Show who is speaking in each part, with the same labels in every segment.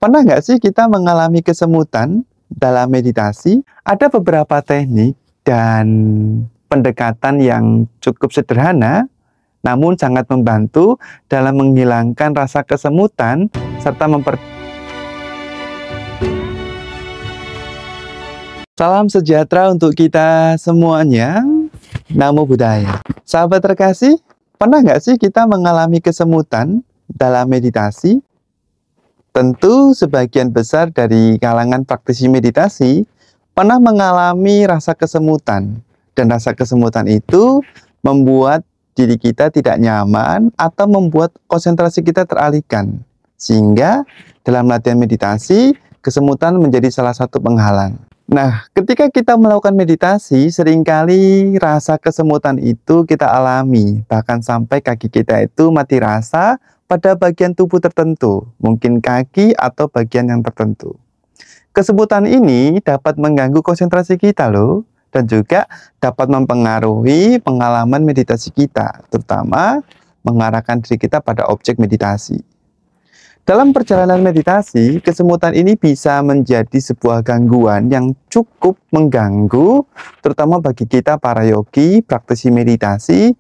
Speaker 1: Pernah nggak sih kita mengalami kesemutan dalam meditasi? Ada beberapa teknik dan pendekatan yang cukup sederhana, namun sangat membantu dalam menghilangkan rasa kesemutan serta Salam sejahtera untuk kita semuanya. Namo Buddhaya. Sahabat terkasih, pernah nggak sih kita mengalami kesemutan dalam meditasi? Tentu sebagian besar dari kalangan praktisi meditasi pernah mengalami rasa kesemutan. Dan rasa kesemutan itu membuat diri kita tidak nyaman atau membuat konsentrasi kita teralihkan. Sehingga dalam latihan meditasi, kesemutan menjadi salah satu penghalang. Nah, ketika kita melakukan meditasi, seringkali rasa kesemutan itu kita alami. Bahkan sampai kaki kita itu mati rasa pada bagian tubuh tertentu, mungkin kaki atau bagian yang tertentu. Kesemutan ini dapat mengganggu konsentrasi kita loh, dan juga dapat mempengaruhi pengalaman meditasi kita, terutama mengarahkan diri kita pada objek meditasi. Dalam perjalanan meditasi, kesemutan ini bisa menjadi sebuah gangguan yang cukup mengganggu, terutama bagi kita para yogi, praktisi meditasi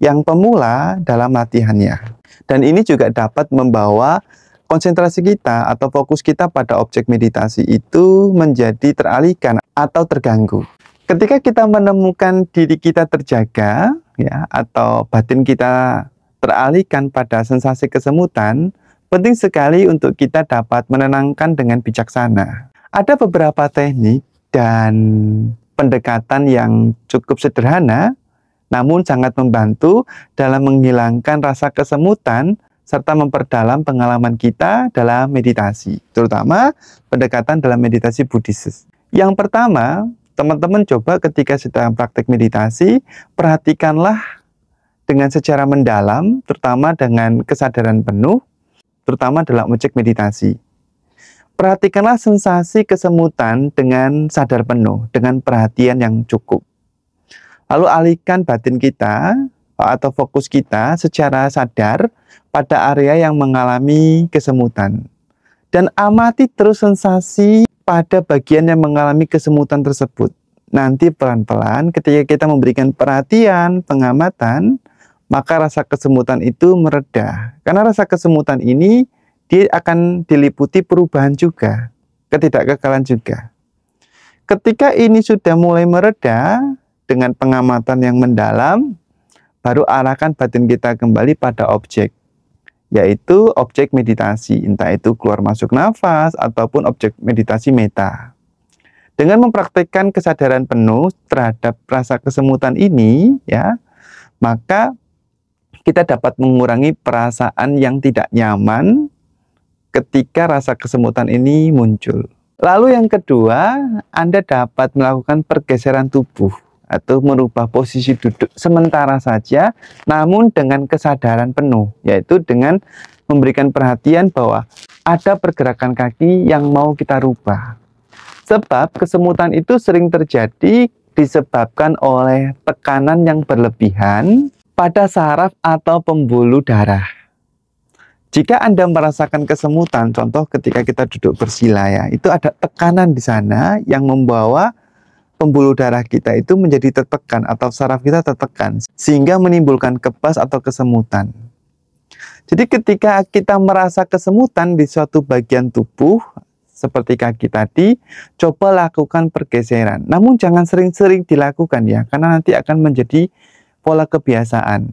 Speaker 1: yang pemula dalam latihannya. Dan ini juga dapat membawa konsentrasi kita atau fokus kita pada objek meditasi itu menjadi teralihkan atau terganggu. Ketika kita menemukan diri kita terjaga, ya, atau batin kita teralihkan pada sensasi kesemutan, penting sekali untuk kita dapat menenangkan dengan bijaksana. Ada beberapa teknik dan pendekatan yang cukup sederhana, namun sangat membantu dalam menghilangkan rasa kesemutan serta memperdalam pengalaman kita dalam meditasi, terutama pendekatan dalam meditasi Buddhis. Yang pertama, teman-teman coba ketika sedang praktek meditasi, perhatikanlah dengan secara mendalam, terutama dengan kesadaran penuh, terutama dalam objek meditasi. Perhatikanlah sensasi kesemutan dengan sadar penuh, dengan perhatian yang cukup. Lalu alihkan batin kita atau fokus kita secara sadar pada area yang mengalami kesemutan. Dan amati terus sensasi pada bagian yang mengalami kesemutan tersebut. Nanti pelan-pelan ketika kita memberikan perhatian, pengamatan, maka rasa kesemutan itu mereda. Karena rasa kesemutan ini dia akan diliputi perubahan juga, ketidakkekalan juga. Ketika ini sudah mulai mereda, dengan pengamatan yang mendalam, baru arahkan batin kita kembali pada objek, yaitu objek meditasi, entah itu keluar masuk nafas ataupun objek meditasi meta. Dengan mempraktikkan kesadaran penuh terhadap rasa kesemutan ini, ya, maka kita dapat mengurangi perasaan yang tidak nyaman ketika rasa kesemutan ini muncul. Lalu yang kedua, Anda dapat melakukan pergeseran tubuh atau merubah posisi duduk sementara saja, namun dengan kesadaran penuh, yaitu dengan memberikan perhatian bahwa ada pergerakan kaki yang mau kita rubah. Sebab kesemutan itu sering terjadi disebabkan oleh tekanan yang berlebihan pada saraf atau pembuluh darah. Jika Anda merasakan kesemutan, contoh ketika kita duduk bersila, ya, itu ada tekanan di sana yang membawa pembuluh darah kita itu menjadi tertekan atau saraf kita tertekan, sehingga menimbulkan kebas atau kesemutan. Jadi ketika kita merasa kesemutan di suatu bagian tubuh, seperti kaki tadi, coba lakukan pergeseran. Namun jangan sering-sering dilakukan, ya, karena nanti akan menjadi pola kebiasaan.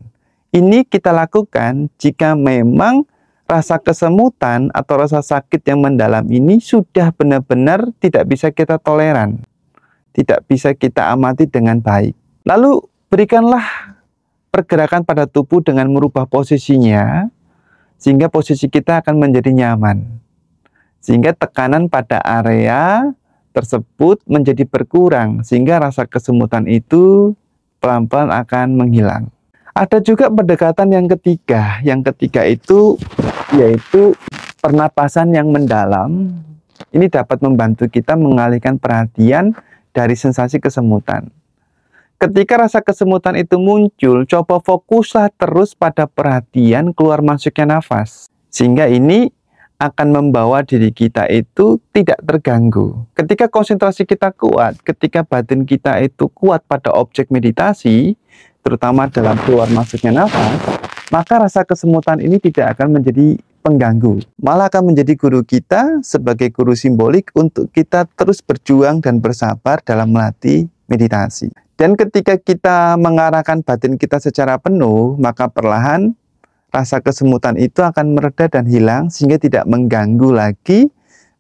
Speaker 1: Ini kita lakukan jika memang rasa kesemutan atau rasa sakit yang mendalam ini sudah benar-benar tidak bisa kita toleran, tidak bisa kita amati dengan baik. Lalu berikanlah pergerakan pada tubuh dengan merubah posisinya, sehingga posisi kita akan menjadi nyaman. Sehingga tekanan pada area tersebut menjadi berkurang, sehingga rasa kesemutan itu pelan-pelan akan menghilang. Ada juga pendekatan yang ketiga. Yang ketiga itu yaitu pernapasan yang mendalam. Ini dapat membantu kita mengalihkan perhatian dari sensasi kesemutan. Ketika rasa kesemutan itu muncul, coba fokuslah terus pada perhatian keluar masuknya nafas. Sehingga ini akan membawa diri kita itu tidak terganggu. Ketika konsentrasi kita kuat, ketika batin kita itu kuat pada objek meditasi, terutama dalam keluar masuknya nafas, maka rasa kesemutan ini tidak akan menjadi pengganggu. Malah akan menjadi guru kita sebagai guru simbolik untuk kita terus berjuang dan bersabar dalam melatih meditasi. Dan ketika kita mengarahkan batin kita secara penuh, maka perlahan rasa kesemutan itu akan mereda dan hilang sehingga tidak mengganggu lagi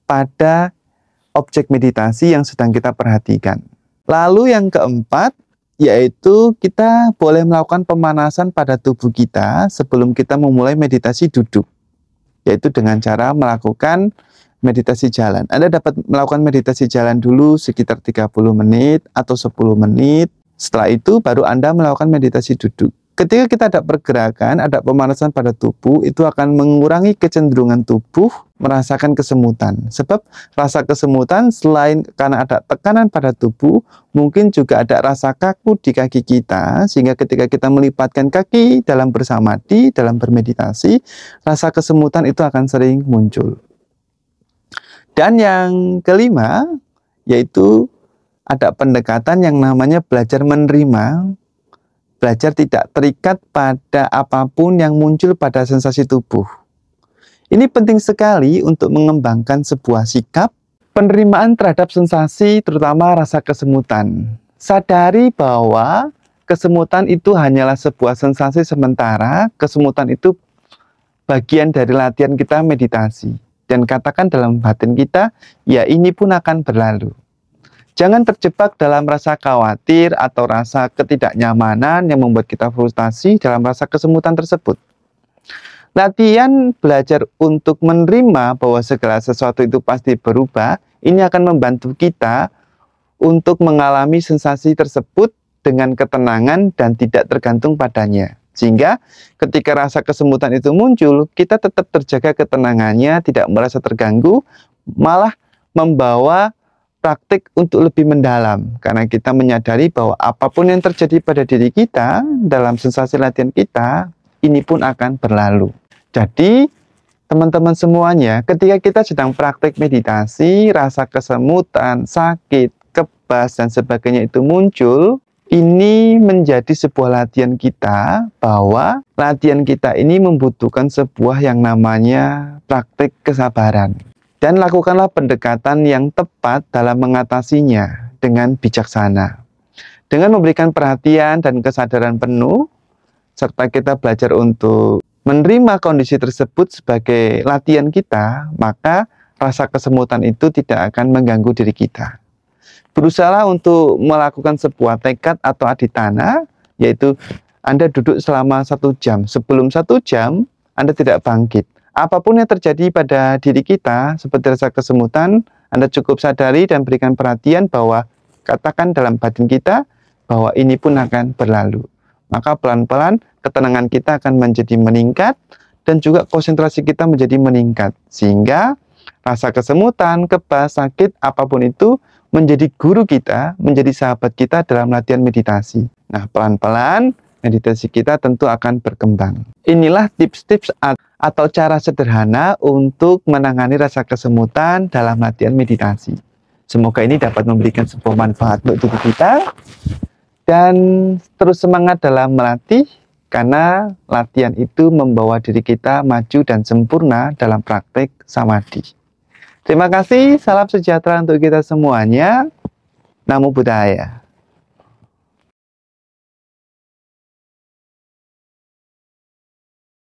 Speaker 1: pada objek meditasi yang sedang kita perhatikan. Lalu yang keempat, yaitu kita boleh melakukan pemanasan pada tubuh kita sebelum kita memulai meditasi duduk, yaitu dengan cara melakukan meditasi jalan. Anda dapat melakukan meditasi jalan dulu sekitar 30 menit atau 10 menit. Setelah itu baru Anda melakukan meditasi duduk. Ketika kita ada pergerakan, ada pemanasan pada tubuh, itu akan mengurangi kecenderungan tubuh merasakan kesemutan. Sebab rasa kesemutan selain karena ada tekanan pada tubuh, mungkin juga ada rasa kaku di kaki kita, sehingga ketika kita melipatkan kaki dalam bersamadhi, dalam bermeditasi, rasa kesemutan itu akan sering muncul. Dan yang kelima, yaitu ada pendekatan yang namanya belajar menerima. Belajar tidak terikat pada apapun yang muncul pada sensasi tubuh. Ini penting sekali untuk mengembangkan sebuah sikap penerimaan terhadap sensasi, terutama rasa kesemutan. Sadari bahwa kesemutan itu hanyalah sebuah sensasi sementara, kesemutan itu bagian dari latihan kita meditasi. Dan katakan dalam batin kita, ya ini pun akan berlalu. Jangan terjebak dalam rasa khawatir atau rasa ketidaknyamanan yang membuat kita frustasi dalam rasa kesemutan tersebut. Latihan belajar untuk menerima bahwa segala sesuatu itu pasti berubah, ini akan membantu kita untuk mengalami sensasi tersebut dengan ketenangan dan tidak tergantung padanya. Sehingga ketika rasa kesemutan itu muncul, kita tetap terjaga ketenangannya, tidak merasa terganggu, malah membawa praktik untuk lebih mendalam, karena kita menyadari bahwa apapun yang terjadi pada diri kita dalam sensasi latihan kita, ini pun akan berlalu. Jadi, teman-teman semuanya, ketika kita sedang praktik meditasi, rasa kesemutan, sakit, kebas, dan sebagainya itu muncul, ini menjadi sebuah latihan kita bahwa latihan kita ini membutuhkan sebuah yang namanya praktik kesabaran. Dan lakukanlah pendekatan yang tepat dalam mengatasinya dengan bijaksana. Dengan memberikan perhatian dan kesadaran penuh, serta kita belajar untuk menerima kondisi tersebut sebagai latihan kita, maka rasa kesemutan itu tidak akan mengganggu diri kita. Berusaha untuk melakukan sebuah tekad atau aditana, yaitu Anda duduk selama 1 jam. Sebelum 1 jam, Anda tidak bangkit. Apapun yang terjadi pada diri kita, seperti rasa kesemutan, Anda cukup sadari dan berikan perhatian bahwa katakan dalam batin kita bahwa ini pun akan berlalu. Maka pelan-pelan ketenangan kita akan menjadi meningkat dan juga konsentrasi kita menjadi meningkat. Sehingga rasa kesemutan, kebas, sakit, apapun itu menjadi guru kita, menjadi sahabat kita dalam latihan meditasi. Nah, pelan-pelan meditasi kita tentu akan berkembang. Inilah tips-tips atau cara sederhana untuk menangani rasa kesemutan dalam latihan meditasi. Semoga ini dapat memberikan sebuah manfaat untuk tubuh kita. Dan terus semangat dalam melatih, karena latihan itu membawa diri kita maju dan sempurna dalam praktik samadhi. Terima kasih, salam sejahtera untuk kita semuanya. Namo Buddhaya.